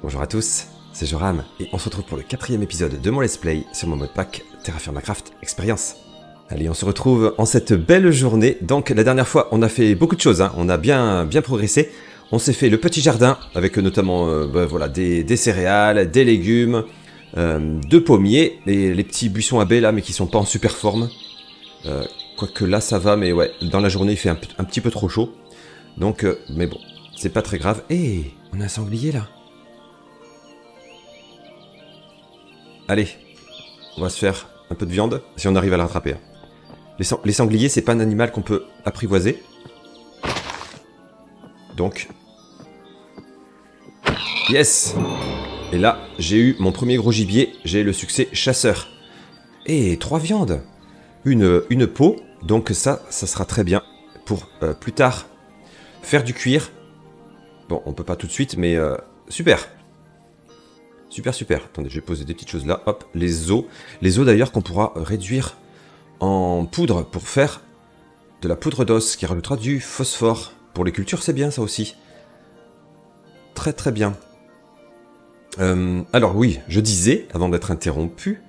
Bonjour à tous, c'est Joram et on se retrouve pour le 4e épisode de mon let's play sur mon modpack Terraform Minecraft Experience. Allez, on se retrouve en cette belle journée. Donc la dernière fois, on a fait beaucoup de choses, hein. On a bien progressé. On s'est fait le petit jardin avec notamment voilà, des céréales, des légumes, 2 pommiers, les petits buissons à baies là, mais qui sont pas en super forme. Quoique là ça va, mais ouais, dans la journée il fait un petit peu trop chaud. Donc, mais bon, c'est pas très grave. Et on a un sanglier là. Allez, on va se faire un peu de viande, si on arrive à la rattraper. Les sangliers, c'est pas un animal qu'on peut apprivoiser. Donc... Yes! Et là, j'ai eu mon premier gros gibier, j'ai le succès chasseur. Et 3 viandes! Une peau, donc ça sera très bien pour plus tard faire du cuir. Bon, on peut pas tout de suite, mais super! Super. Attendez, je vais poser des petites choses là. Hop, les os. Les os d'ailleurs qu'on pourra réduire en poudre pour faire de la poudre d'os qui rajoutera du phosphore. Pour les cultures, c'est bien ça aussi. Très bien. Alors oui, je disais, avant d'être interrompu,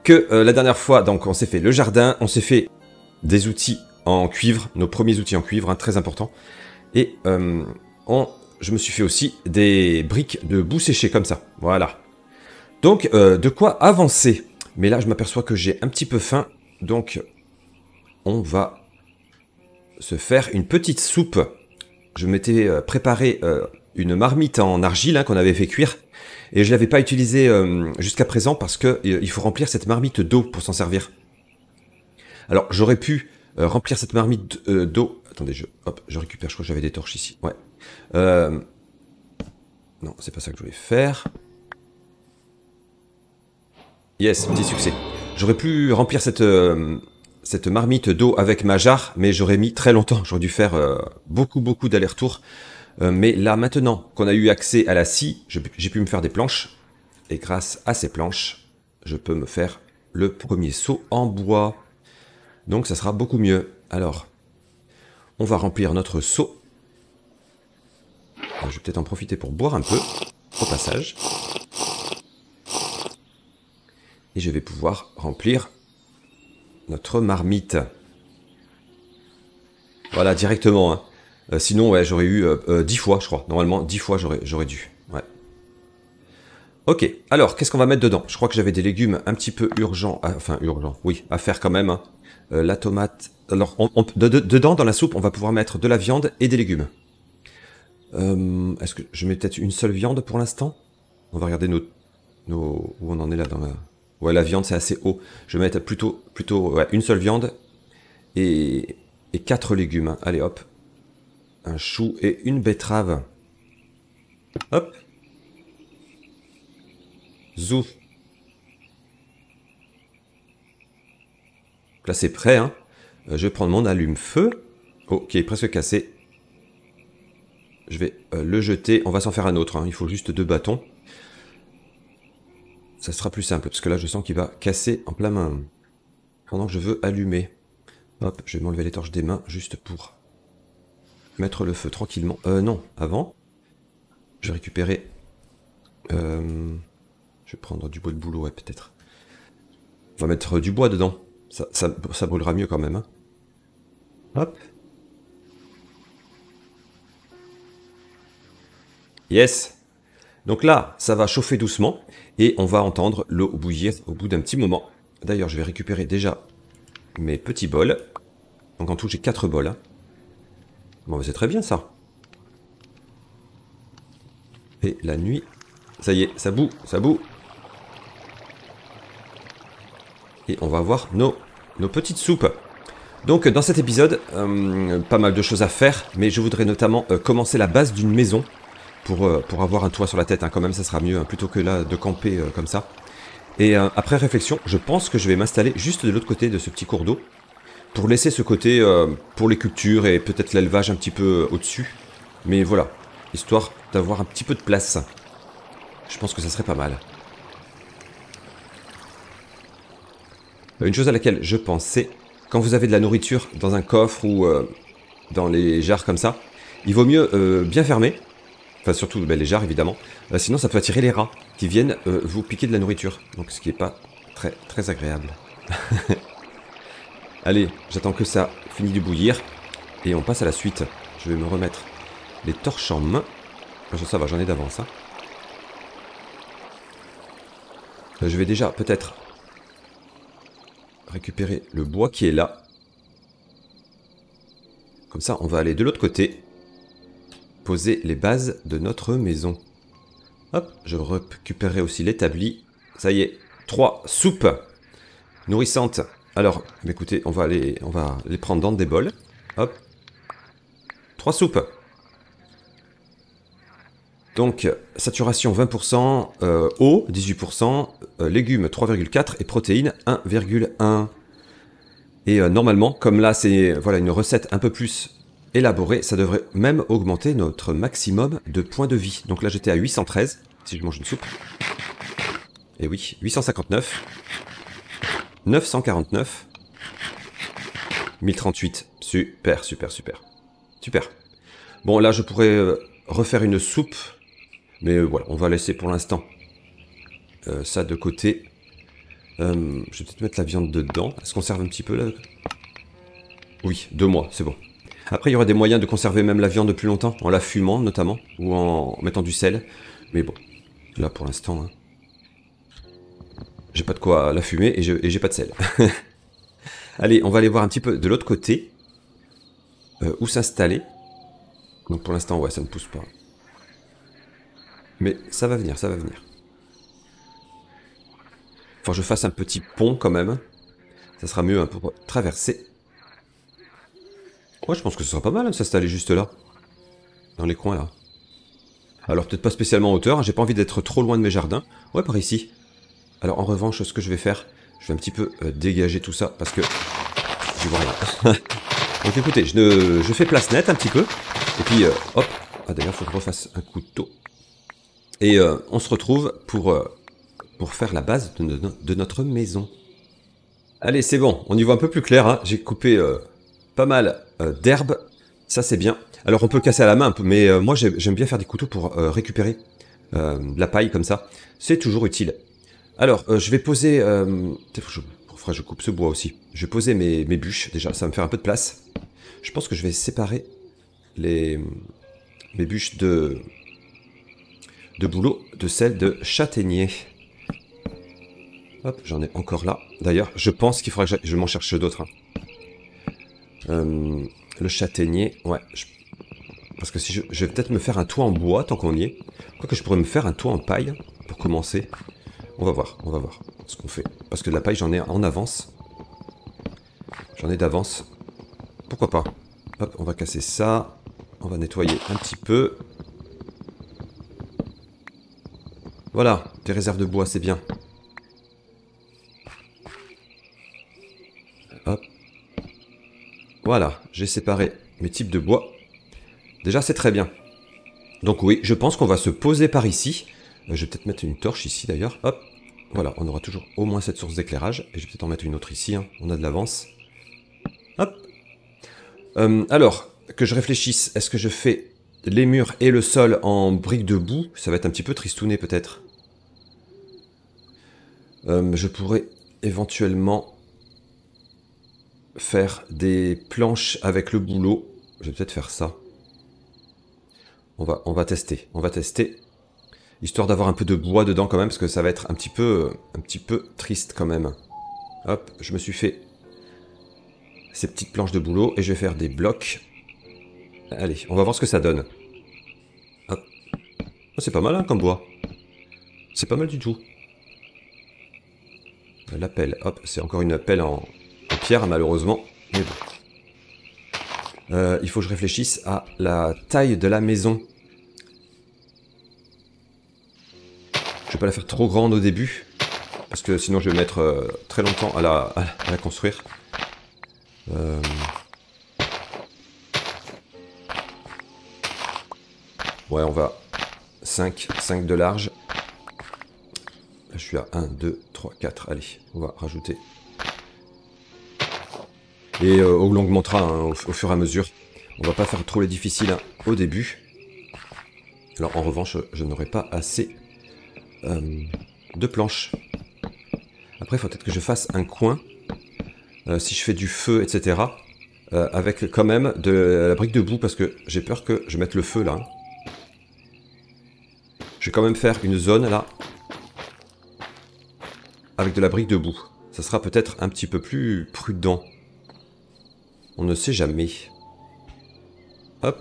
que la dernière fois, donc on s'est fait le jardin, on s'est fait des outils en cuivre, nos premiers outils en cuivre, hein, très important. Et je me suis fait aussi des briques de boue séchée comme ça, voilà. Donc, de quoi avancer. Mais là, je m'aperçois que j'ai un petit peu faim, donc on va se faire une petite soupe. Je m'étais préparé une marmite en argile hein, qu'on avait fait cuire, et je l'avais pas utilisée jusqu'à présent parce que il faut remplir cette marmite d'eau pour s'en servir. Alors, j'aurais pu remplir cette marmite d'eau. Attendez, je récupère, je crois que j'avais des torches ici. Ouais. Non, c'est pas ça que je voulais faire. Yes, petit succès. J'aurais pu remplir cette marmite d'eau avec ma jarre, mais j'aurais mis très longtemps. J'aurais dû faire beaucoup d'allers-retours. Mais là, maintenant qu'on a eu accès à la scie, j'ai pu me faire des planches. Et grâce à ces planches, je peux me faire le premier seau en bois. Donc ça sera beaucoup mieux. Alors, on va remplir notre seau. Je vais peut-être en profiter pour boire un peu, au passage. Et je vais pouvoir remplir notre marmite. Voilà, directement. Hein. Sinon, ouais, j'aurais eu 10 fois, je crois. Normalement, 10 fois, j'aurais dû. Ouais. Ok, alors, qu'est-ce qu'on va mettre dedans? Je crois que j'avais des légumes un petit peu urgents. Enfin, urgents, oui, à faire quand même. Hein. La tomate... Alors, dedans, dans la soupe, on va pouvoir mettre de la viande et des légumes. Est-ce que je mets peut-être une seule viande pour l'instant? On va regarder où on en est là dans la... Ouais, la viande, c'est assez haut. Je vais mettre plutôt ouais, une seule viande et 4 légumes. Hein. Allez, hop. Un chou et une betterave. Hop. Zou. Là, c'est prêt. Hein. Je vais prendre mon allume-feu. Oh, qui est presque cassé. Je vais le jeter. On va s'en faire un autre. Hein. Il faut juste 2 bâtons. Ça sera plus simple, parce que là, je sens qu'il va casser en plein main. Pendant que je veux allumer. Hop, je vais m'enlever les torches des mains, juste pour mettre le feu tranquillement. Non, avant. Je vais récupérer... je vais prendre du bois de bouleau, ouais, peut-être. On va mettre du bois dedans. Ça brûlera mieux quand même. Hein. Hop. Yes. Donc là, ça va chauffer doucement et on va entendre l'eau bouillir au bout d'un petit moment. D'ailleurs, je vais récupérer déjà mes petits bols. Donc en tout, j'ai 4 bols. Hein. Bon, c'est très bien ça. Et la nuit, ça y est, ça bout. Et on va avoir nos petites soupes. Donc dans cet épisode, pas mal de choses à faire, mais je voudrais notamment commencer la base d'une maison. Pour avoir un toit sur la tête, hein, quand même, ça sera mieux, hein, plutôt que là de camper comme ça. Et après réflexion, je pense que je vais m'installer juste de l'autre côté de ce petit cours d'eau, pour laisser ce côté pour les cultures et peut-être l'élevage un petit peu au-dessus. Mais voilà, histoire d'avoir un petit peu de place. Je pense que ça serait pas mal. Une chose à laquelle je pense, c'est quand vous avez de la nourriture dans un coffre ou dans les jarres comme ça, il vaut mieux bien fermer. Enfin, surtout ben, les jarres, évidemment. Sinon, ça peut attirer les rats qui viennent vous piquer de la nourriture. Donc, ce qui n'est pas très, très agréable. Allez, j'attends que ça finisse de bouillir. Et on passe à la suite. Je vais me remettre les torches en main. Ça va, j'en ai d'avance. Hein. Je vais déjà, peut-être, récupérer le bois qui est là. Comme ça, on va aller de l'autre côté. Poser les bases de notre maison. Hop, je récupérerai aussi l'établi. Ça y est, 3 soupes nourrissantes. Alors, écoutez, on va les prendre dans des bols. Hop. 3 soupes. Donc, saturation 20%, eau 18%, légumes 3,4 et protéines 1,1. Et normalement, comme là c'est voilà, une recette un peu plus élaborée, ça devrait même augmenter notre maximum de points de vie. Donc là j'étais à 813, si je mange une soupe. Et oui, 859, 949, 1038. Super, super, super. Super. Bon là je pourrais refaire une soupe, mais voilà, on va laisser pour l'instant ça de côté. Je vais peut-être mettre la viande dedans. Est-ce qu'on conserve un petit peu là? Oui, 2 mois, c'est bon. Après, il y aurait des moyens de conserver même la viande plus longtemps, en la fumant notamment, ou en mettant du sel. Mais bon, là pour l'instant, hein, j'ai pas de quoi la fumer et j'ai pas de sel. Allez, on va aller voir un petit peu de l'autre côté, où s'installer. Donc pour l'instant, ouais, ça ne pousse pas. Mais ça va venir, ça va venir. Faut que je fasse un petit pont quand même. Ça sera mieux hein, pour traverser. Ouais, je pense que ce sera pas mal hein, de s'installer juste là. Dans les coins là. Alors peut-être pas spécialement en hauteur, hein, j'ai pas envie d'être trop loin de mes jardins. Ouais, par ici. Alors en revanche, ce que je vais faire, je vais un petit peu dégager tout ça parce que j'y vois rien. Donc écoutez, je fais place nette un petit peu. Et puis hop. Ah d'ailleurs, il faut que je refasse un couteau. Et on se retrouve pour faire la base de notre maison. Allez, c'est bon, on y voit un peu plus clair. Hein. J'ai coupé pas mal d'herbes, ça c'est bien. Alors on peut casser à la main un peu, mais moi j'aime bien faire des couteaux pour récupérer de la paille comme ça. C'est toujours utile. Alors, je vais poser... je coupe ce bois aussi. Je vais poser mes bûches, déjà, ça va me faire un peu de place. Je pense que je vais séparer mes bûches de bouleau de celles de châtaignier. Hop, j'en ai encore là. D'ailleurs, je pense qu'il faudrait que je m'en cherche d'autres. Hein. Le châtaignier, ouais. Parce que si je vais peut-être me faire un toit en bois tant qu'on y est. Quoique je pourrais me faire un toit en paille pour commencer. On va voir ce qu'on fait. Parce que de la paille, j'en ai en avance. J'en ai d'avance. Pourquoi pas? Hop, on va casser ça. On va nettoyer un petit peu. Voilà, des réserves de bois, c'est bien. Hop. Voilà, j'ai séparé mes types de bois. Déjà, c'est très bien. Donc oui, je pense qu'on va se poser par ici. Je vais peut-être mettre une torche ici d'ailleurs. Hop. Voilà, on aura toujours au moins cette source d'éclairage. Et je vais peut-être en mettre une autre ici. Hein. On a de l'avance. Hop. Alors, que je réfléchisse. Est-ce que je fais les murs et le sol en briques de boue? Ça va être un petit peu tristouné peut-être. Je pourrais éventuellement faire des planches avec le bouleau. Je vais peut-être faire ça. On va tester. On va tester. Histoire d'avoir un peu de bois dedans quand même, parce que ça va être un petit peu triste quand même. Hop, je me suis fait ces petites planches de bouleau et je vais faire des blocs. Allez, on va voir ce que ça donne. Hop. Oh, c'est pas mal hein, comme bois. C'est pas mal du tout. La pelle, hop, c'est encore une pelle en pierre malheureusement. Mais bon. Il faut que je réfléchisse à la taille de la maison. Je vais pas la faire trop grande au début, parce que sinon je vais mettre très longtemps à la construire. Ouais, on va 5 de large. Là, je suis à 1, 2, 3, 4. Allez, on va rajouter. Et on augmentera hein, au fur et à mesure. On va pas faire trop les difficiles hein, au début. Alors en revanche, je n'aurai pas assez de planches. Après, il faut peut-être que je fasse un coin, si je fais du feu, etc. Avec quand même de la brique de boue, parce que j'ai peur que je mette le feu là. Je vais quand même faire une zone là, avec de la brique de boue. Ça sera peut-être un petit peu plus prudent. On ne sait jamais. Hop.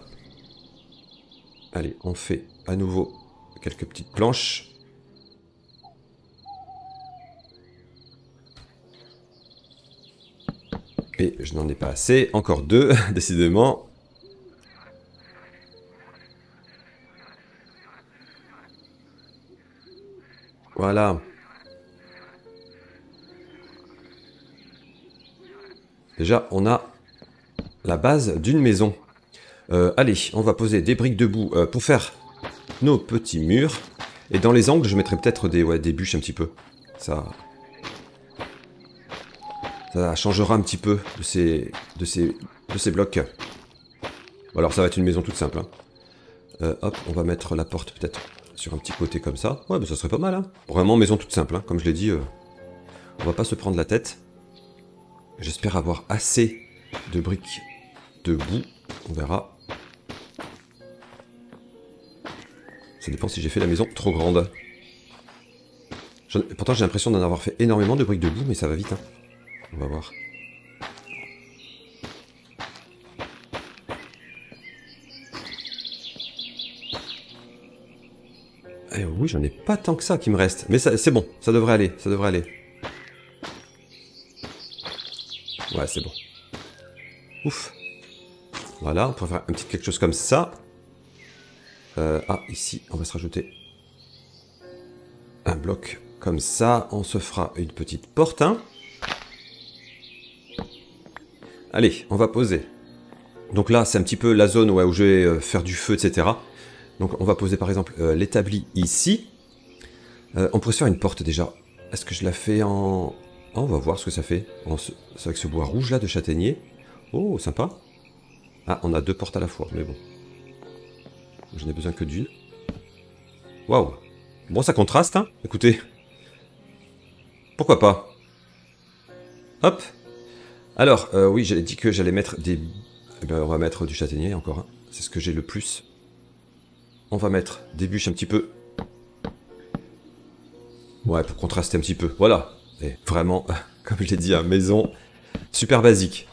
Allez, on fait à nouveau quelques petites planches. Et je n'en ai pas assez. Encore deux, décidément. Voilà. Déjà, on a la base d'une maison. Allez, on va poser des briques de boue pour faire nos petits murs. Et dans les angles, je mettrai peut-être des bûches un petit peu. Ça changera un petit peu de ces blocs. Bon, alors ça va être une maison toute simple. Hein. Hop, on va mettre la porte peut-être sur un petit côté comme ça. Ouais, mais ça serait pas mal. Hein. Vraiment maison toute simple. Hein. Comme je l'ai dit, on va pas se prendre la tête. J'espère avoir assez de briques de boue. On verra. Ça dépend si j'ai fait la maison trop grande. Pourtant, j'ai l'impression d'en avoir fait énormément de briques de boue, mais ça va vite. Hein. On va voir. Eh oui, j'en ai pas tant que ça qui me reste. Mais c'est bon, ça devrait aller, ça devrait aller. Ouais, c'est bon. Ouf. Voilà, on peut faire un petit quelque chose comme ça. Ah, ici, on va se rajouter un bloc comme ça. On se fera une petite porte. Hein. Allez, on va poser. Donc là, c'est un petit peu la zone où je vais faire du feu, etc. Donc on va poser par exemple l'établi ici. On pourrait se faire une porte déjà. Est-ce que je la fais en... Oh, on va voir ce que ça fait. C'est avec ce bois rouge là de châtaignier. Oh, sympa. Ah, on a deux portes à la fois, mais bon. Je n'ai besoin que d'une. Waouh. Bon, ça contraste, hein. Écoutez. Pourquoi pas. Hop. Alors, oui, j'avais dit que j'allais mettre des... Eh ben, on va mettre du châtaignier encore. Hein. C'est ce que j'ai le plus. On va mettre des bûches un petit peu. Ouais, pour contraster un petit peu. Voilà. Et vraiment, comme je l'ai dit, maison super basique.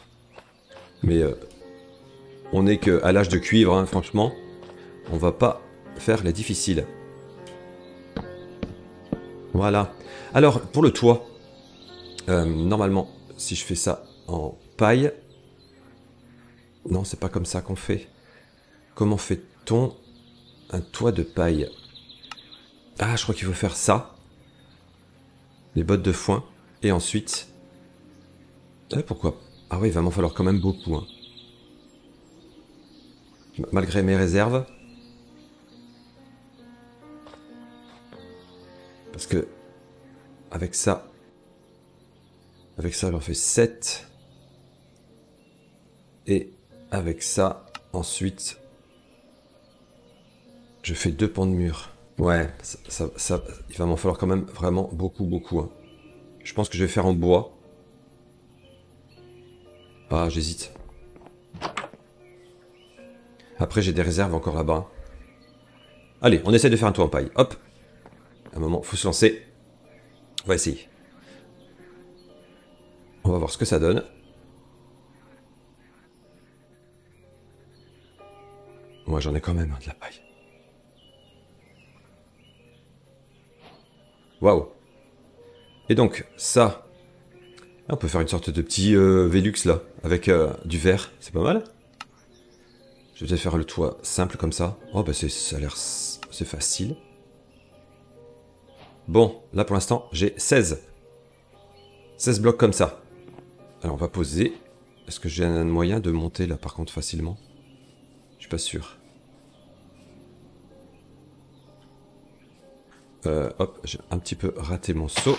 Mais on n'est qu'à l'âge de cuivre, hein, franchement. On va pas faire les difficiles. Voilà. Alors, pour le toit, normalement, si je fais ça en paille... Non, c'est pas comme ça qu'on fait. Comment fait-on un toit de paille? Ah, je crois qu'il faut faire ça. Les bottes de foin. Et ensuite... pourquoi? Ah oui, il va m'en falloir quand même beaucoup. Hein. Malgré mes réserves. Parce que... Avec ça, j'en fais 7. Et avec ça, ensuite, je fais 2 pans de mur. Ouais, il va m'en falloir quand même vraiment beaucoup. Hein. Je pense que je vais faire en bois. Ah, j'hésite. Après, j'ai des réserves encore là-bas. Allez, on essaie de faire un toit en paille. Hop. Un moment, faut se lancer. On va essayer. On va voir ce que ça donne. Moi, j'en ai quand même de la paille. Waouh. Et donc, ça... On peut faire une sorte de petit Velux, là, avec du verre. C'est pas mal. Je vais peut-être faire le toit simple comme ça. Oh, bah ça a l'air... C'est facile. Bon, là, pour l'instant, j'ai 16. 16 blocs comme ça. Alors, on va poser. Est-ce que j'ai un moyen de monter, là, par contre, facilement? Je suis pas sûr. Hop, j'ai un petit peu raté mon saut.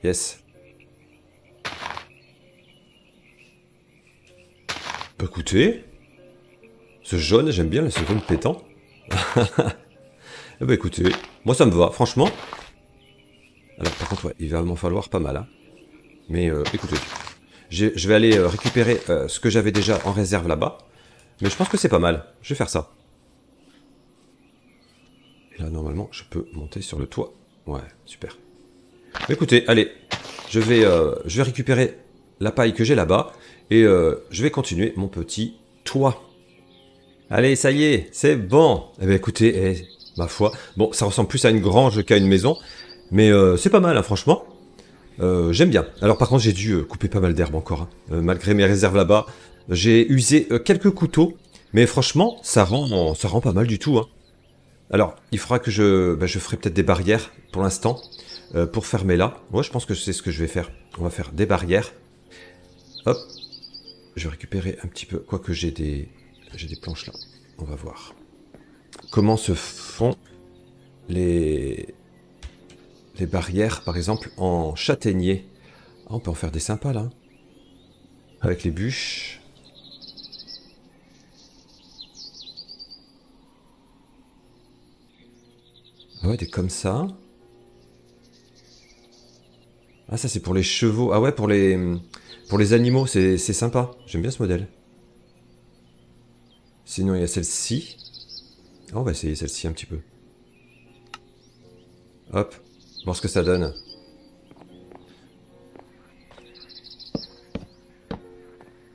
Yes. Bah, écoutez. Ce jaune, j'aime bien, ce jaune pétant. Eh ben écoutez, moi ça me va, franchement. Alors par contre, ouais, il va m'en falloir pas mal. Hein. Mais écoutez, je vais aller récupérer ce que j'avais déjà en réserve là-bas. Mais je pense que c'est pas mal. Je vais faire ça. Et là, normalement, je peux monter sur le toit. Ouais, super. Mais écoutez, allez, je vais récupérer la paille que j'ai là-bas. Et je vais continuer mon petit toit. Allez, ça y est, c'est bon. Eh bien écoutez, ma foi, bon, ça ressemble plus à une grange qu'à une maison. Mais c'est pas mal, hein, franchement. J'aime bien. Alors par contre, j'ai dû couper pas mal d'herbe encore. Hein. Malgré mes réserves là-bas, j'ai usé quelques couteaux. Mais franchement, ça rend pas mal du tout. Hein. Alors, il faudra que je ferai peut-être des barrières pour l'instant. Pour fermer là. Moi, je pense que c'est ce que je vais faire. On va faire des barrières. Hop. Je vais récupérer un petit peu. Quoique j'ai des planches là. On va voir. Comment se font les barrières, par exemple, en châtaignier. Ah, on peut en faire des sympas là. Avec les bûches. Ah ouais, des comme ça. Ah, ça c'est pour les chevaux. Ah ouais, pour les animaux, c'est sympa. J'aime bien ce modèle. Sinon, il y a celle-ci. Ah, on va essayer celle-ci un petit peu. Hop, voir ce que ça donne.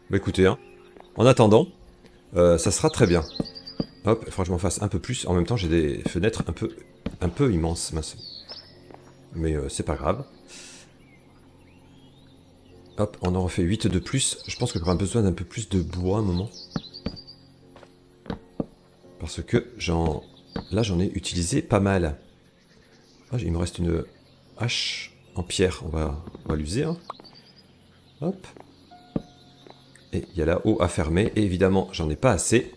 Bah écoutez, hein, en attendant, ça sera très bien. Hop, il faudra que je m'en fasse un peu plus. En même temps, j'ai des fenêtres un peu immenses. Mince. Mais c'est pas grave. Hop, on en refait 8 de plus. Je pense qu'on aura besoin d'un peu plus de bois à un moment. Parce que là, j'en ai utilisé pas mal. Ah, il me reste une hache en pierre. On va l'user. Hein. Hop. Et il y a là-haut à fermer. Et évidemment, j'en ai pas assez.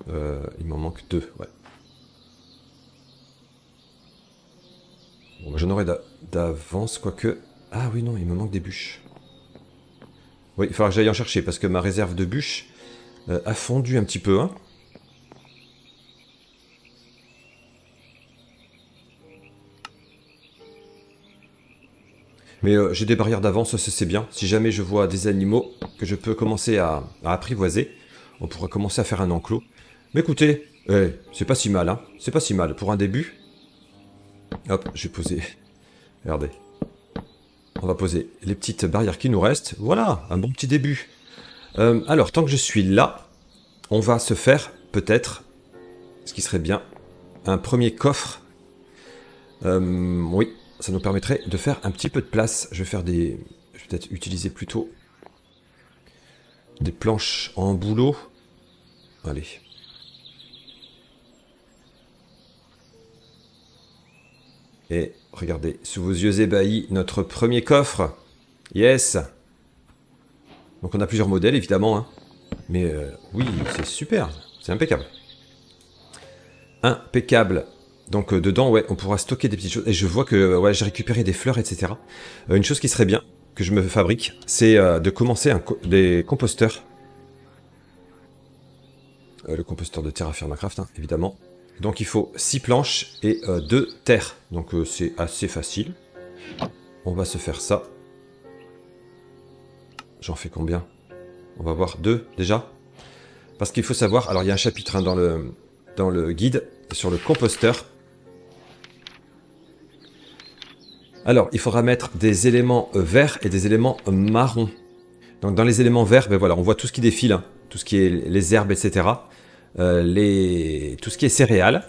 Il m'en manque 2. Ouais. Bon, bah, j'en aurai d'avance, quoique... Ah oui, non, il me manque des bûches. Oui, il faudra que j'aille en chercher, parce que ma réserve de bûches a fondu un petit peu. Hein. Mais j'ai des barrières d'avance, c'est bien. Si jamais je vois des animaux que je peux commencer à apprivoiser, on pourra commencer à faire un enclos. Mais écoutez, c'est pas si mal, hein. C'est pas si mal. Pour un début... Hop, je vais poser... Regardez. On va poser les petites barrières qui nous restent. Voilà, un bon petit début. Alors, tant que je suis là, on va se faire, peut-être, ce qui serait bien, un premier coffre. Oui, ça nous permettrait de faire un petit peu de place. Je vais peut-être utiliser plutôt des planches en bouleau. Allez. Et regardez, sous vos yeux ébahis, notre premier coffre. Yes! Donc on a plusieurs modèles, évidemment. Hein. Mais oui, c'est super. C'est impeccable. Impeccable. Donc dedans, ouais, on pourra stocker des petites choses. Et je vois que ouais, j'ai récupéré des fleurs, etc. Une chose qui serait bien, que je me fabrique, c'est de commencer des composteurs. Le composteur de Terra Firmacraft, hein, évidemment. Donc il faut 6 planches et 2 terres. Donc c'est assez facile. On va se faire ça. J'en fais combien? On va voir 2 déjà. Parce qu'il faut savoir, alors il y a un chapitre hein, dans le guide sur le composteur. Alors il faudra mettre des éléments verts et des éléments marrons. Donc dans les éléments verts, ben voilà, on voit tout ce qui défile, hein, tout ce qui est les herbes, etc. Tout ce qui est céréales.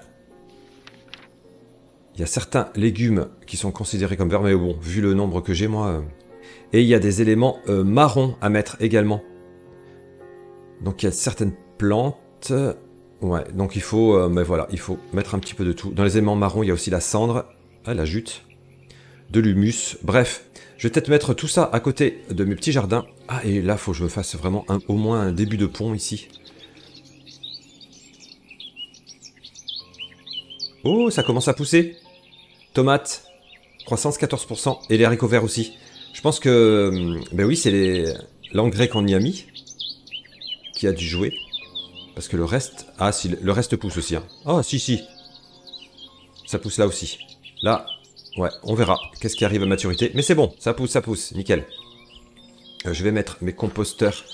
Il y a certains légumes qui sont considérés comme verts, mais bon, vu le nombre que j'ai moi... Et il y a des éléments marrons à mettre également. Donc il y a certaines plantes... Ouais, donc il faut... mais voilà, il faut mettre un petit peu de tout. Dans les éléments marrons, il y a aussi la cendre, la jute, de l'humus, bref. Je vais peut-être mettre tout ça à côté de mes petits jardins. Ah, et là, il faut que je me fasse vraiment au moins un début de pont ici. Oh, ça commence à pousser. Tomates, croissance 14%. Et les haricots verts aussi. Je pense que... ben oui, c'est l'engrais qu'on y a mis qui a dû jouer. Parce que le reste... Ah si, le reste pousse aussi. Hein. Oh si, si. Ça pousse là aussi. Là, ouais, on verra. Qu'est-ce qui arrive à maturité. Mais c'est bon, ça pousse. Nickel. Je vais mettre mes composteurs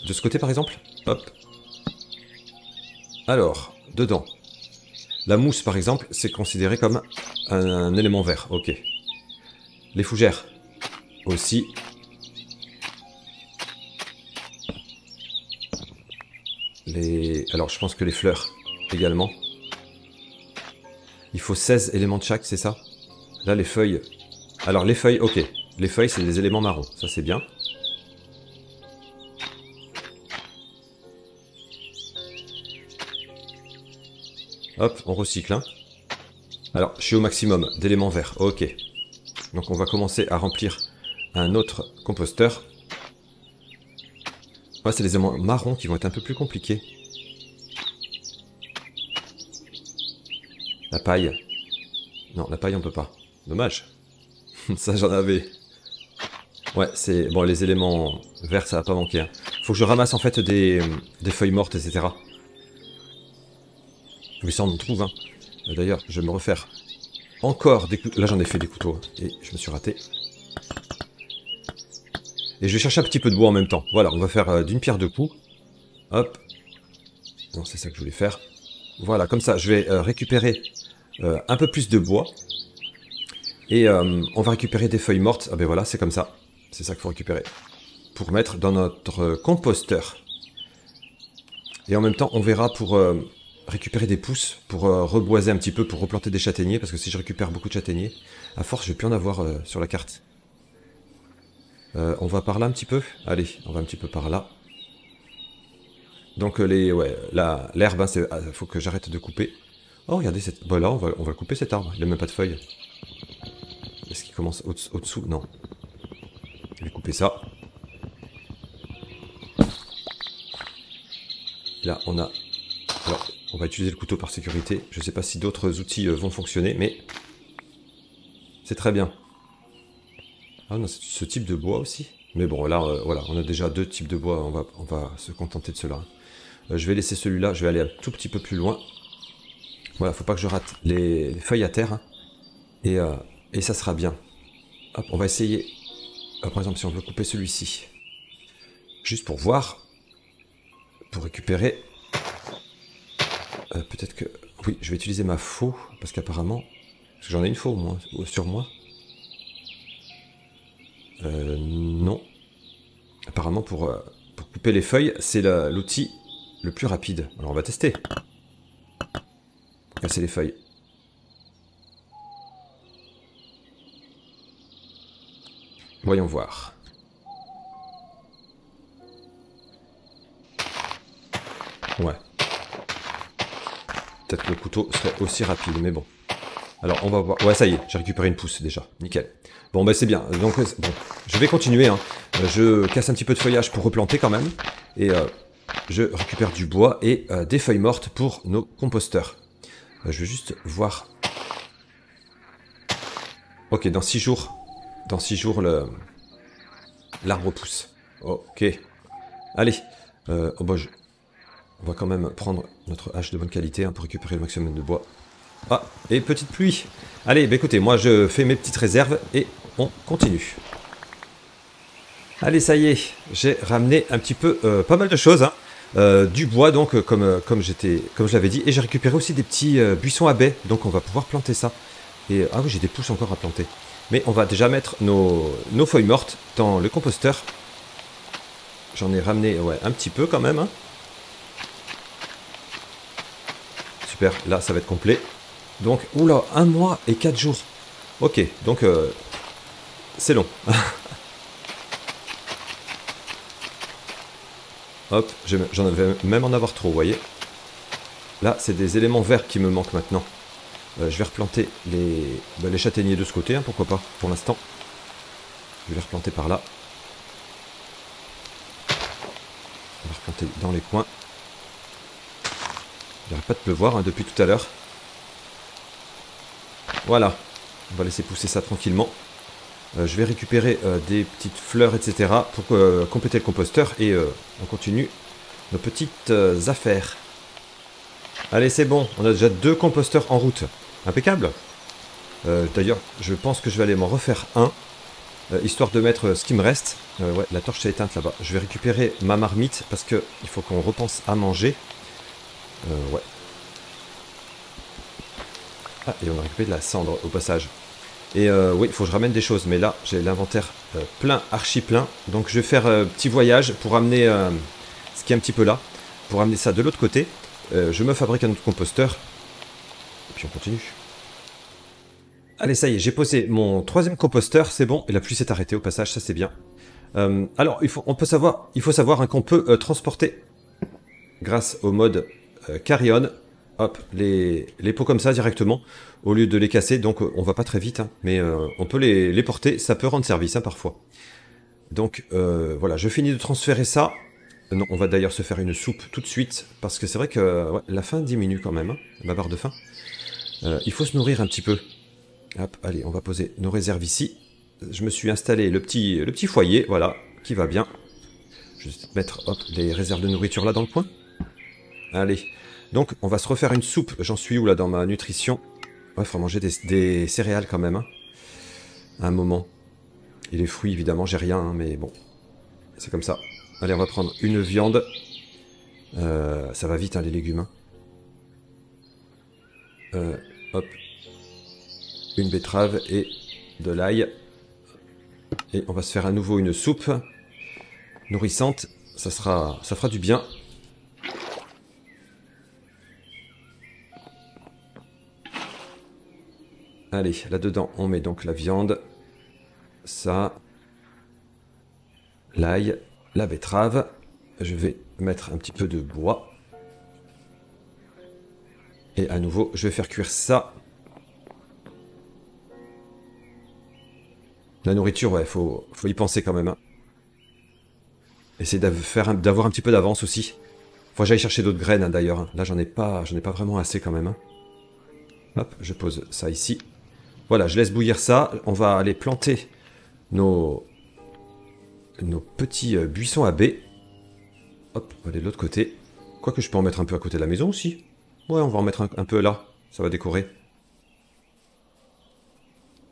de ce côté par exemple. Hop. Alors, dedans. La mousse par exemple, c'est considéré comme un élément vert. Ok. Les fougères. Aussi. Alors je pense que les fleurs également. Il faut 16 éléments de chaque, c'est ça? Là les feuilles. Alors les feuilles, ok. Les feuilles c'est des éléments marrons, ça c'est bien. Hop, on recycle. Hein. Alors je suis au maximum d'éléments verts, ok. Donc on va commencer à remplir un autre composteur. Ouais, c'est les éléments marrons qui vont être un peu plus compliqués. La paille. Non, la paille on peut pas. Dommage. Ça j'en avais. Ouais, c'est... Bon, les éléments verts ça va pas manquer. Hein. Faut que je ramasse en fait des feuilles mortes, etc. Oui, ça on en trouve. Hein. D'ailleurs, je vais me refaire encore des couteaux. Là j'en ai fait des couteaux. Et je me suis raté. Et je vais chercher un petit peu de bois en même temps. Voilà, on va faire d'une pierre deux coups. Hop. Non, c'est ça que je voulais faire. Voilà, comme ça, je vais récupérer un peu plus de bois. Et on va récupérer des feuilles mortes. Ah ben voilà, c'est comme ça. C'est ça qu'il faut récupérer. Pour mettre dans notre composteur. Et en même temps, on verra pour récupérer des pousses. Pour reboiser un petit peu, pour replanter des châtaigniers. Parce que si je récupère beaucoup de châtaigniers, à force, je vais plus en avoir sur la carte. On va par là un petit peu. Allez, on va un petit peu par là. Donc l'herbe, hein, faut que j'arrête de couper. Oh, regardez, bah là, on va couper cet arbre. Il n'a même pas de feuilles. Est-ce qu'il commence au-dessous? Non. Je vais couper ça. Là, on a... Alors, on va utiliser le couteau par sécurité. Je ne sais pas si d'autres outils vont fonctionner, mais... C'est très bien. Ah, on a ce type de bois aussi. Mais bon, là, voilà, on a déjà deux types de bois. On va se contenter de cela. Je vais laisser celui-là. Je vais aller un tout petit peu plus loin. Voilà, faut pas que je rate les feuilles à terre. Hein. Et ça sera bien. Hop, on va essayer. Par exemple, si on veut couper celui-ci. Juste pour voir. Pour récupérer. Peut-être que... Oui, je vais utiliser ma faux. Parce qu'apparemment... Parce que j'en ai une faux, moi, sur moi. Non. Apparemment, pour couper les feuilles, c'est l'outil le plus rapide. Alors, on va tester. Pour casser les feuilles. Voyons voir. Ouais. Peut-être que le couteau serait aussi rapide, mais bon. Alors, on va voir. Ouais, ça y est, j'ai récupéré une pousse déjà. Nickel. Bon, bah c'est bien. Donc, bon, je vais continuer. Hein. Je casse un petit peu de feuillage pour replanter quand même. Et je récupère du bois et des feuilles mortes pour nos composteurs. Je vais juste voir. Ok, dans 6 jours. Dans 6 jours, l'arbre pousse. Ok. Allez. Oh bah, on va quand même prendre notre hache de bonne qualité hein, pour récupérer le maximum de bois. Ah, et petite pluie. Allez, bah écoutez, moi je fais mes petites réserves et on continue. Allez, ça y est, j'ai ramené un petit peu, pas mal de choses. Hein. Du bois, donc, comme je l'avais dit. Et j'ai récupéré aussi des petits buissons à baies, donc on va pouvoir planter ça. Et, ah oui, j'ai des pousses encore à planter. Mais on va déjà mettre nos feuilles mortes dans le composteur. J'en ai ramené, ouais, un petit peu quand même. Hein. Super, là ça va être complet. Donc, oula, 1 mois et 4 jours. Ok, donc c'est long. Hop, j'en avais même en avoir trop, vous voyez. Là, c'est des éléments verts qui me manquent maintenant. Je vais replanter les châtaigniers de ce côté, hein, pourquoi pas, pour l'instant. Je vais les replanter par là. On va replanter dans les coins. Il n'arrête pas de pleuvoir hein, depuis tout à l'heure. Voilà, on va laisser pousser ça tranquillement. Je vais récupérer des petites fleurs, etc. pour compléter le composteur et on continue nos petites affaires. Allez, c'est bon, on a déjà 2 composteurs en route. Impeccable. D'ailleurs, je pense que je vais aller m'en refaire un, histoire de mettre ce qui me reste. Ouais, la torche s'est éteinte là-bas. Je vais récupérer ma marmite parce que il faut qu'on repense à manger. Ouais. Ah, et on a récupéré de la cendre au passage. Et oui, il faut que je ramène des choses, mais là, j'ai l'inventaire plein, archi plein. Donc je vais faire un petit voyage pour amener ce qui est un petit peu là, pour amener ça de l'autre côté. Je me fabrique un autre composteur. Et puis on continue. Allez, ça y est, j'ai posé mon 3e composteur, c'est bon. Et la pluie s'est arrêtée au passage, ça c'est bien. Alors, il faut savoir hein, qu'on peut transporter, grâce au mode Carry-On, hop, les pots comme ça directement, au lieu de les casser. Donc on va pas très vite, hein, mais on peut les porter, ça peut rendre service hein, parfois. Donc voilà, je finis de transférer ça. Non, on va d'ailleurs se faire une soupe tout de suite, parce que c'est vrai que ouais, la faim diminue quand même, hein, ma barre de faim. Il faut se nourrir un petit peu. Hop, allez, on va poser nos réserves ici. Je me suis installé le petit foyer, voilà, qui va bien. Je vais mettre hop, les réserves de nourriture là dans le coin. Allez, donc on va se refaire une soupe. J'en suis où là dans ma nutrition? Ouais, faut manger des céréales quand même, hein, à un moment. Et les fruits, évidemment, j'ai rien, hein, mais bon, c'est comme ça. Allez, on va prendre une viande. Ça va vite, hein, les légumes. Hein. Hop. Une betterave et de l'ail. Et on va se faire à nouveau une soupe nourrissante. Ça fera du bien. Allez, là-dedans, on met donc la viande. Ça. L'ail. La betterave. Je vais mettre un petit peu de bois. Et à nouveau, je vais faire cuire ça. La nourriture, ouais, faut y penser quand même. Hein. Essayer d'avoir un petit peu d'avance aussi. Faut que j'aille chercher d'autres graines hein, d'ailleurs. Hein. Là, j'en ai pas vraiment assez quand même. Hein. Hop, je pose ça ici. Voilà, je laisse bouillir ça. On va aller planter nos petits buissons à baies. Hop, on va aller de l'autre côté. Quoique je peux en mettre un peu à côté de la maison aussi. Ouais, on va en mettre un peu là. Ça va décorer.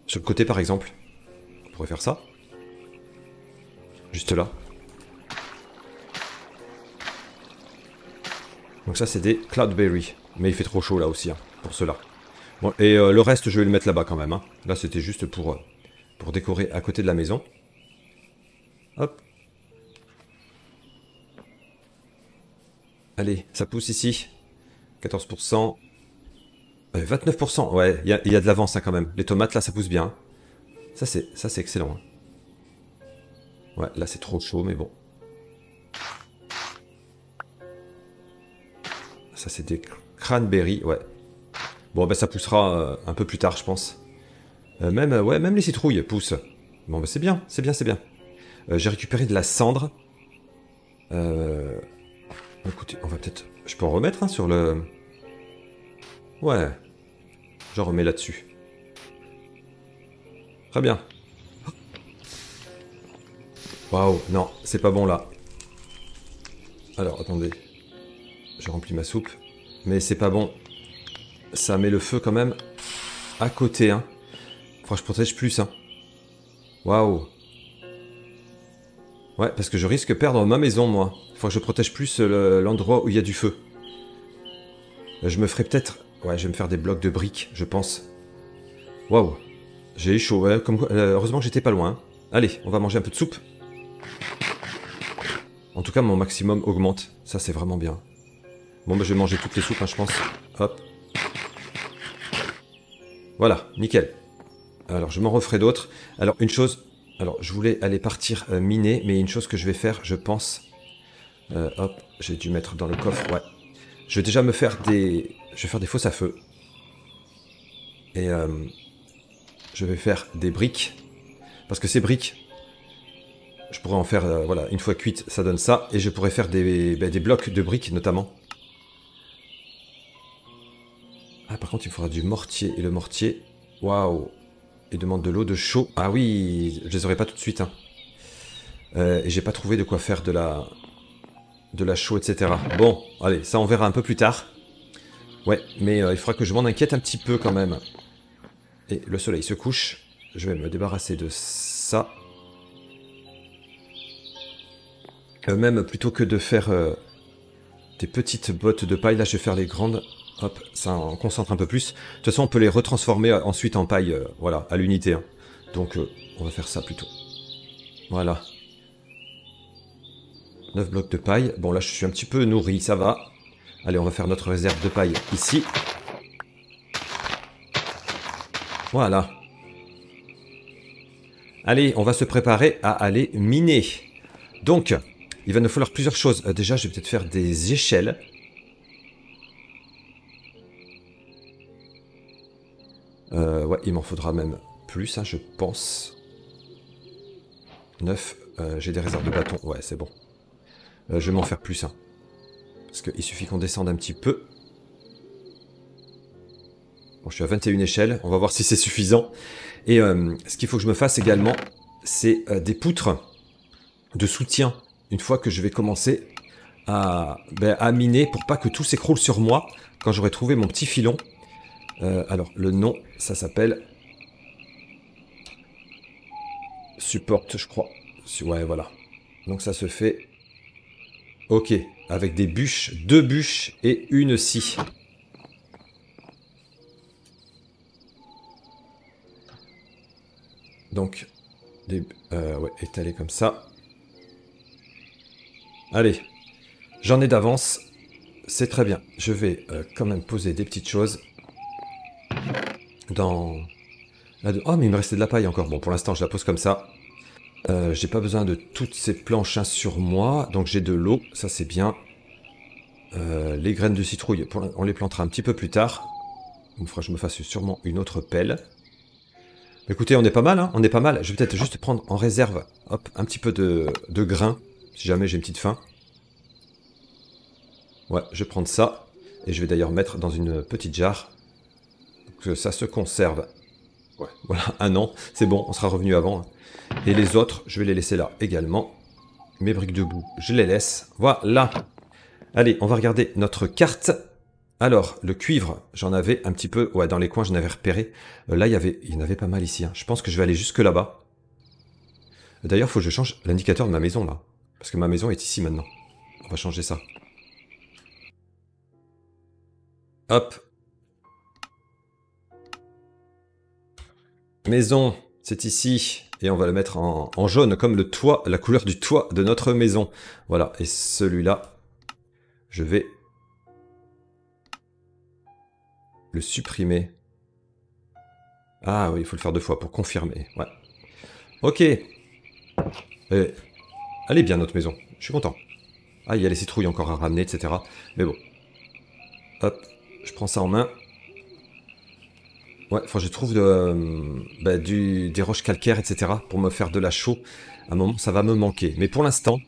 Sur le côté par exemple. On pourrait faire ça. Juste là. Donc ça c'est des cloudberry. Mais il fait trop chaud là aussi, hein, pour cela. Bon, et le reste je vais le mettre là-bas quand même. Hein. Là c'était juste pour décorer à côté de la maison. Hop. Allez, ça pousse ici. 14%. 29%. Ouais, il y a de l'avance hein, quand même. Les tomates là ça pousse bien. Hein. Ça c'est excellent. Hein. Ouais, là c'est trop chaud mais bon. Ça c'est des cranberries, ouais. Bon bah ça poussera un peu plus tard je pense. Même les citrouilles poussent. Bon bah c'est bien, c'est bien, c'est bien. J'ai récupéré de la cendre. Écoutez, on va peut-être... Je peux en remettre hein, sur le... Ouais. Je remets là-dessus. Très bien. Waouh, non, c'est pas bon là. Alors, attendez. Je remplis ma soupe. Mais c'est pas bon. Ça met le feu quand même à côté, hein. Faut que je protège plus, hein. Waouh. Ouais, parce que je risque de perdre ma maison, moi. Faut que je protège plus l'endroit où il y a du feu. Je me ferai peut-être... Ouais, je vais me faire des blocs de briques, je pense. Waouh. J'ai eu chaud, ouais. Heureusement que j'étais pas loin. Hein. Allez, on va manger un peu de soupe. En tout cas, mon maximum augmente. Ça, c'est vraiment bien. Bon, bah, je vais manger toutes les soupes, hein, je pense. Hop. Voilà, nickel. Alors, je m'en referai d'autres. Alors, une chose... Alors, je voulais aller partir miner, mais une chose que je vais faire, je pense... hop, j'ai dû mettre dans le coffre, ouais. Je vais déjà me faire des... Je vais faire des fosses à feu. Et je vais faire des briques. Parce que ces briques... Je pourrais en faire, voilà, une fois cuites, ça donne ça. Et je pourrais faire des blocs de briques, notamment. Ah, par contre, il me faudra du mortier. Et le mortier, waouh, il demande de l'eau de chaud. Ah oui, je les aurai pas tout de suite. Hein. Et j'ai pas trouvé de quoi faire de de la chaux, etc. Bon, allez, ça on verra un peu plus tard. Ouais, mais il faudra que je m'en inquiète un petit peu quand même. Et le soleil se couche. Je vais me débarrasser de ça. Même plutôt que de faire des petites bottes de paille, là je vais faire les grandes. Hop, ça en concentre un peu plus. De toute façon, on peut les retransformer ensuite en paille, voilà, à l'unité. Hein. Donc, on va faire ça plutôt. Voilà. 9 blocs de paille. Bon, là, je suis un petit peu nourri, ça va. Allez, on va faire notre réserve de paille ici. Voilà. Allez, on va se préparer à aller miner. Donc, il va nous falloir plusieurs choses. Déjà, je vais peut-être faire des échelles. Ouais, il m'en faudra même plus, hein, je pense. 9. J'ai des réserves de bâtons. Ouais, c'est bon. Je vais m'en faire plus. Hein, parce qu'il suffit qu'on descende un petit peu. Bon, je suis à 21 échelles. On va voir si c'est suffisant. Et ce qu'il faut que je me fasse également, c'est des poutres de soutien. Une fois que je vais commencer à miner pour pas que tout s'écroule sur moi quand j'aurai trouvé mon petit filon. Alors, le nom, ça s'appelle Support, je crois. Ouais, voilà. Donc ça se fait... Ok, avec des bûches, 2 bûches et une scie. Donc, ouais, étalé comme ça. Allez, j'en ai d'avance. C'est très bien. Je vais quand même poser des petites choses. Dans... Oh, mais il me restait de la paille encore. Bon, pour l'instant, je la pose comme ça. J'ai pas besoin de toutes ces planches sur moi. Donc j'ai de l'eau, ça c'est bien. Les graines de citrouille, on les plantera un petit peu plus tard. Il faudra que je me fasse sûrement une autre pelle. Écoutez, on est pas mal, hein, on est pas mal. Je vais peut-être juste prendre en réserve, hop, un petit peu de grains, si jamais j'ai une petite faim. Ouais, je vais prendre ça. Et je vais d'ailleurs mettre dans une petite jarre. Pour que ça se conserve. Ouais, voilà, 1 an, c'est bon, on sera revenu avant. Hein. Et les autres, je vais les laisser là également. Mes briques de boue, je les laisse. Voilà. Allez, on va regarder notre carte. Alors, le cuivre, j'en avais un petit peu... Ouais, dans les coins, j'en avais repéré. Là, il y en avait pas mal ici. Hein. Je pense que je vais aller jusque là-bas. D'ailleurs, il faut que je change l'indicateur de ma maison, là. Parce que ma maison est ici, maintenant. On va changer ça. Hop. Maison, c'est ici. Et on va le mettre en jaune, comme le toit, la couleur du toit de notre maison. Voilà, et celui-là, je vais le supprimer. Ah oui, il faut le faire 2 fois pour confirmer. Ouais. Ok. Elle est bien, notre maison. Je suis content. Ah, il y a les citrouilles encore à ramener, etc. Mais bon. Hop, je prends ça en main. Ouais, faut que je trouve des roches calcaires, etc. pour me faire de la chaux. À un moment, ça va me manquer. Mais pour l'instant,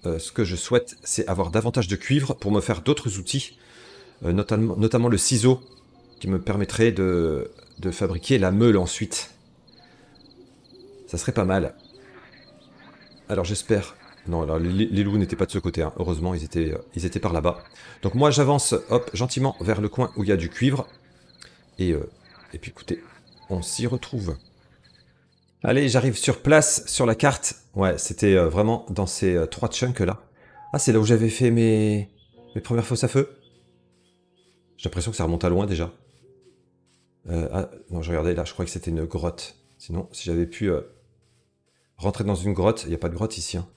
ce que je souhaite, c'est avoir davantage de cuivre pour me faire d'autres outils. Notamment le ciseau, qui me permettrait de fabriquer la meule ensuite. Ça serait pas mal. Alors j'espère... Non, alors, les loups n'étaient pas de ce côté, hein. Heureusement, ils étaient par là-bas. Donc moi, j'avance, hop, gentiment vers le coin où il y a du cuivre. Et puis écoutez, on s'y retrouve. Allez, j'arrive sur place, sur la carte. Ouais, c'était vraiment dans ces 3 chunks là. Ah, c'est là où j'avais fait mes premières fosses à feu. J'ai l'impression que ça remonte à loin déjà. Ah, non, je regardais là, je crois que c'était une grotte. Sinon, si j'avais pu rentrer dans une grotte, il n'y a pas de grotte ici. Hein.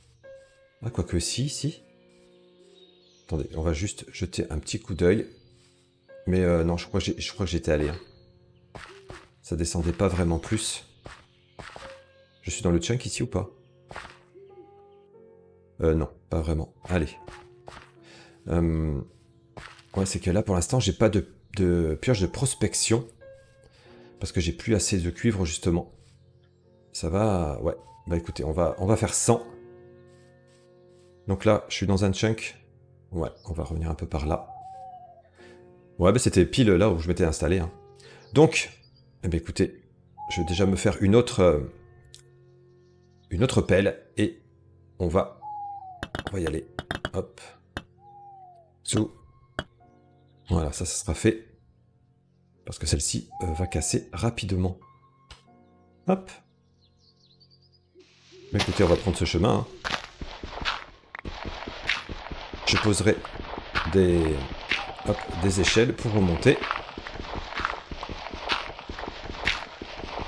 Ah, quoique si. Attendez, on va juste jeter un petit coup d'œil. Mais non, je crois que j'étais allé. Hein. Ça descendait pas vraiment plus. Je suis dans le chunk ici ou pas? Non, pas vraiment. Allez. Ouais, c'est que là, pour l'instant, j'ai pas de pioche de prospection. Parce que j'ai plus assez de cuivre, justement. Ça va... Ouais. Bah écoutez, on va faire 100. Donc là, je suis dans un chunk. Ouais, on va revenir un peu par là. Ouais, bah c'était pile là où je m'étais installé. Hein. Donc, eh ben écoutez, je vais déjà me faire une autre pelle. Et on va y aller. Hop. Sous. Voilà, ça sera fait. Parce que celle-ci va casser rapidement. Hop. Écoutez, on va prendre ce chemin. Hein. Je poserai des échelles pour remonter.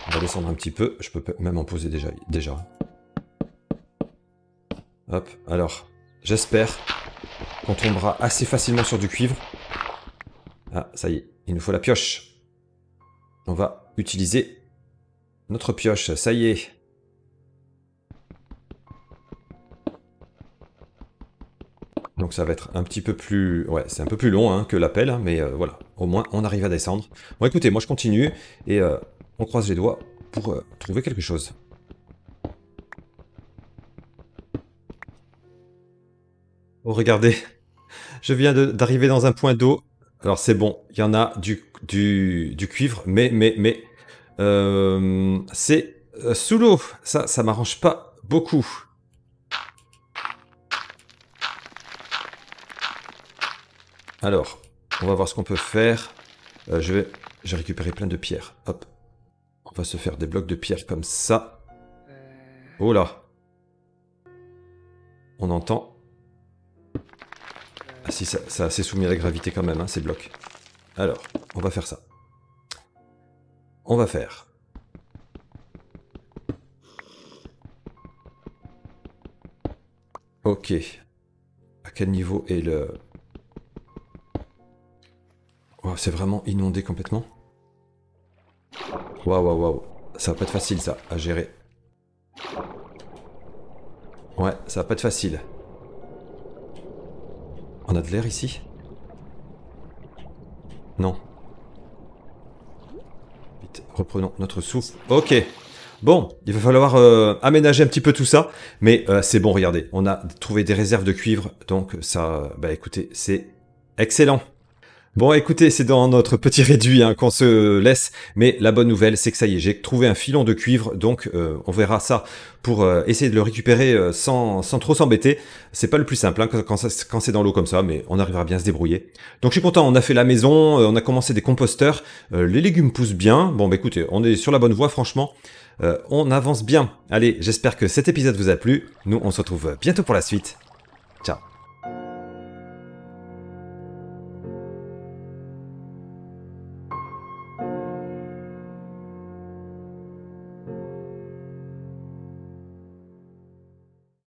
On va descendre un petit peu. Je peux même en poser déjà. Hop, alors, j'espère qu'on tombera assez facilement sur du cuivre. Ah, ça y est, il nous faut la pioche. On va utiliser notre pioche, ça y est. Donc ça va être un petit peu plus... Ouais, c'est un peu plus long hein, que l'appel, hein, mais voilà, au moins on arrive à descendre. Bon écoutez, moi je continue, et on croise les doigts pour trouver quelque chose. Oh regardez, je viens d'arriver dans un point d'eau. Alors c'est bon, il y en a du cuivre, mais c'est sous l'eau. Ça m'arrange pas beaucoup. Alors, on va voir ce qu'on peut faire. J'ai récupéré plein de pierres. Hop. On va se faire des blocs de pierre comme ça. Oh là. On entend. Ah si, ça c'est soumis à la gravité quand même, hein, ces blocs. Alors, on va faire ça. On va faire. Ok. À quel niveau est le... Oh, c'est vraiment inondé complètement. Waouh. Ça va pas être facile ça, à gérer. Ouais, ça va pas être facile. On a de l'air ici? Non. Vite, reprenons notre souffle. Ok. Bon, il va falloir aménager un petit peu tout ça. Mais c'est bon, regardez. On a trouvé des réserves de cuivre. Donc ça, bah écoutez, c'est excellent. Bon, écoutez, c'est dans notre petit réduit hein, qu'on se laisse, mais la bonne nouvelle, c'est que ça y est, j'ai trouvé un filon de cuivre, donc on verra ça pour essayer de le récupérer sans trop s'embêter. C'est pas le plus simple hein, quand c'est dans l'eau comme ça, mais on arrivera bien à se débrouiller. Donc je suis content, on a fait la maison, on a commencé des composteurs, les légumes poussent bien. Bon, bah écoutez, on est sur la bonne voie, franchement. On avance bien. Allez, j'espère que cet épisode vous a plu. Nous, on se retrouve bientôt pour la suite.